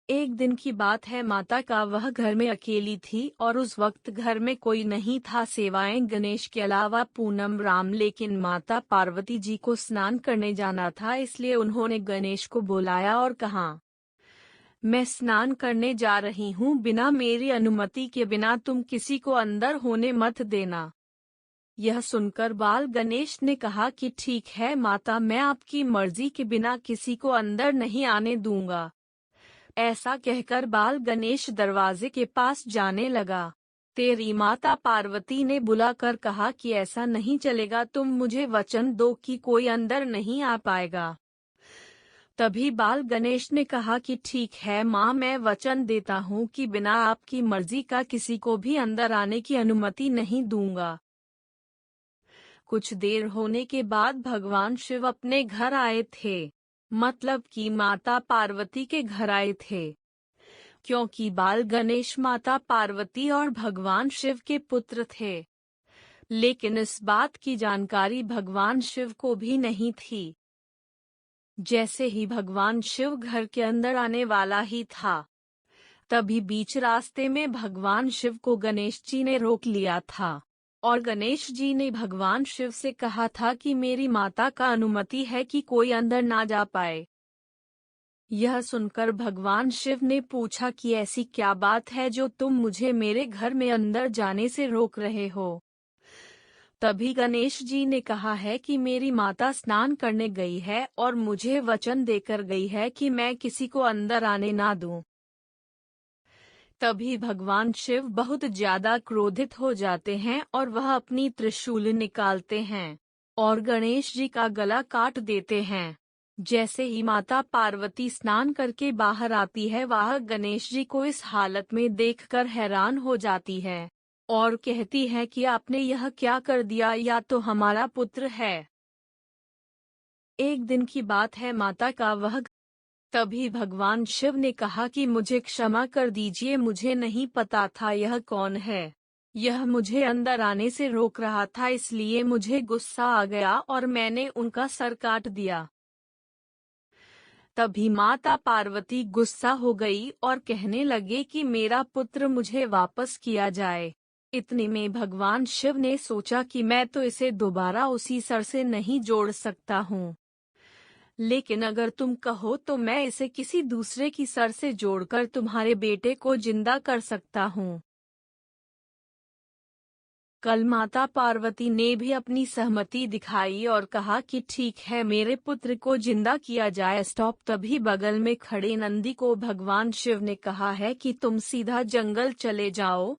एक दिन की बात है, माता का वह घर में अकेली थी और उस वक्त घर में कोई नहीं था सिवाय गणेश के अलावा पूनम राम। लेकिन माता पार्वती जी को स्नान करने जाना था, इसलिए उन्होंने गणेश को बुलाया और कहा, मैं स्नान करने जा रही हूँ, बिना मेरी अनुमति के बिना तुम किसी को अंदर होने मत देना। यह सुनकर बाल गणेश ने कहा कि ठीक है माता, मैं आपकी मर्जी के बिना किसी को अंदर नहीं आने दूंगा। ऐसा कहकर बाल गणेश दरवाजे के पास जाने लगा। तेरी माता पार्वती ने बुलाकर कहा कि ऐसा नहीं चलेगा, तुम मुझे वचन दो कि कोई अंदर नहीं आ पाएगा। तभी बाल गणेश ने कहा कि ठीक है माँ, मैं वचन देता हूँ कि बिना आपकी मर्जी का किसी को भी अंदर आने की अनुमति नहीं दूंगा। कुछ देर होने के बाद भगवान शिव अपने घर आए थे, मतलब कि माता पार्वती के घर आए थे। क्योंकि बाल गणेश माता पार्वती और भगवान शिव के पुत्र थे, लेकिन इस बात की जानकारी भगवान शिव को भी नहीं थी। जैसे ही भगवान शिव घर के अंदर आने वाला ही था, तभी बीच रास्ते में भगवान शिव को गणेश जी ने रोक लिया था और गणेश जी ने भगवान शिव से कहा था कि मेरी माता का अनुमति है कि कोई अंदर ना जा पाए। यह सुनकर भगवान शिव ने पूछा कि ऐसी क्या बात है जो तुम मुझे मेरे घर में अंदर जाने से रोक रहे हो। तभी गणेश जी ने कहा है कि मेरी माता स्नान करने गई है और मुझे वचन देकर गई है कि मैं किसी को अंदर आने ना दूं। तभी भगवान शिव बहुत ज्यादा क्रोधित हो जाते हैं और वह अपनी त्रिशूल निकालते हैं और गणेश जी का गला काट देते हैं। जैसे ही माता पार्वती स्नान करके बाहर आती है, वह गणेश जी को इस हालत में देखकर हैरान हो जाती है और कहती है कि आपने यह क्या कर दिया, या तो हमारा पुत्र है। एक दिन की बात है, माता का वह तभी भगवान शिव ने कहा कि मुझे क्षमा कर दीजिए, मुझे नहीं पता था यह कौन है। यह मुझे अंदर आने से रोक रहा था, इसलिए मुझे गुस्सा आ गया और मैंने उनका सर काट दिया। तभी माता पार्वती गुस्सा हो गई और कहने लगे कि मेरा पुत्र मुझे वापस किया जाए। इतने में भगवान शिव ने सोचा कि मैं तो इसे दोबारा उसी सर से नहीं जोड़ सकता हूँ, लेकिन अगर तुम कहो तो मैं इसे किसी दूसरे की सर से जोड़कर तुम्हारे बेटे को जिंदा कर सकता हूँ। कल माता पार्वती ने भी अपनी सहमति दिखाई और कहा कि ठीक है, मेरे पुत्र को जिंदा किया जाए। स्टॉप। तभी बगल में खड़े नंदी को भगवान शिव ने कहा है कि तुम सीधा जंगल चले जाओ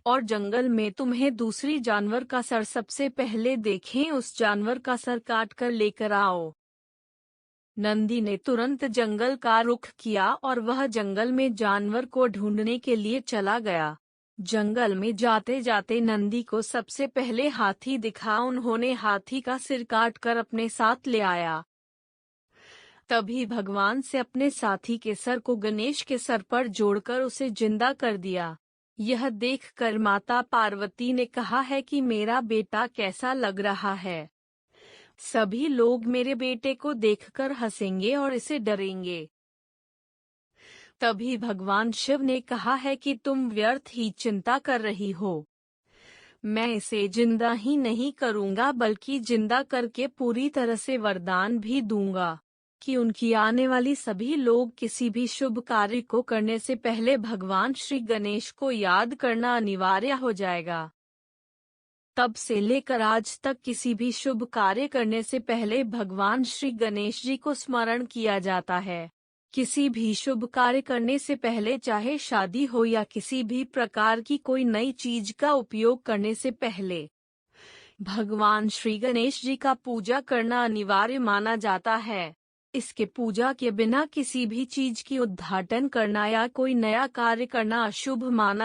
और जंगल में तुम्हें दूसरी जानवर का सर सबसे पहले देखें, उस जानवर का सर काट कर लेकर आओ। नंदी ने तुरंत जंगल का रुख किया और वह जंगल में जानवर को ढूंढने के लिए चला गया। जंगल में जाते जाते नंदी को सबसे पहले हाथी दिखा। उन्होंने हाथी का सिर काट कर अपने साथ ले आया। तभी भगवान से अपने साथी के सर को गणेश के सर पर जोड़कर उसे जिंदा कर दिया। यह देखकर माता पार्वती ने कहा है कि मेरा बेटा कैसा लग रहा है। सभी लोग मेरे बेटे को देखकर हंसेंगे और इसे डरेंगे। तभी भगवान शिव ने कहा है कि तुम व्यर्थ ही चिंता कर रही हो। मैं इसे जिंदा ही नहीं करूंगा, बल्कि जिंदा करके पूरी तरह से वरदान भी दूंगा कि उनकी आने वाली सभी लोग किसी भी शुभ कार्य को करने से पहले भगवान श्री गणेश को याद करना अनिवार्य हो जाएगा। तब से लेकर आज तक किसी भी शुभ कार्य करने से पहले भगवान श्री गणेश जी को स्मरण किया जाता है। किसी भी शुभ कार्य करने से पहले, चाहे शादी हो या किसी भी प्रकार की कोई नई चीज का उपयोग करने से पहले, भगवान श्री गणेश जी का पूजा करना अनिवार्य माना जाता है। इसके पूजा के बिना किसी भी चीज की उद्घाटन करना या कोई नया कार्य करना अशुभ माना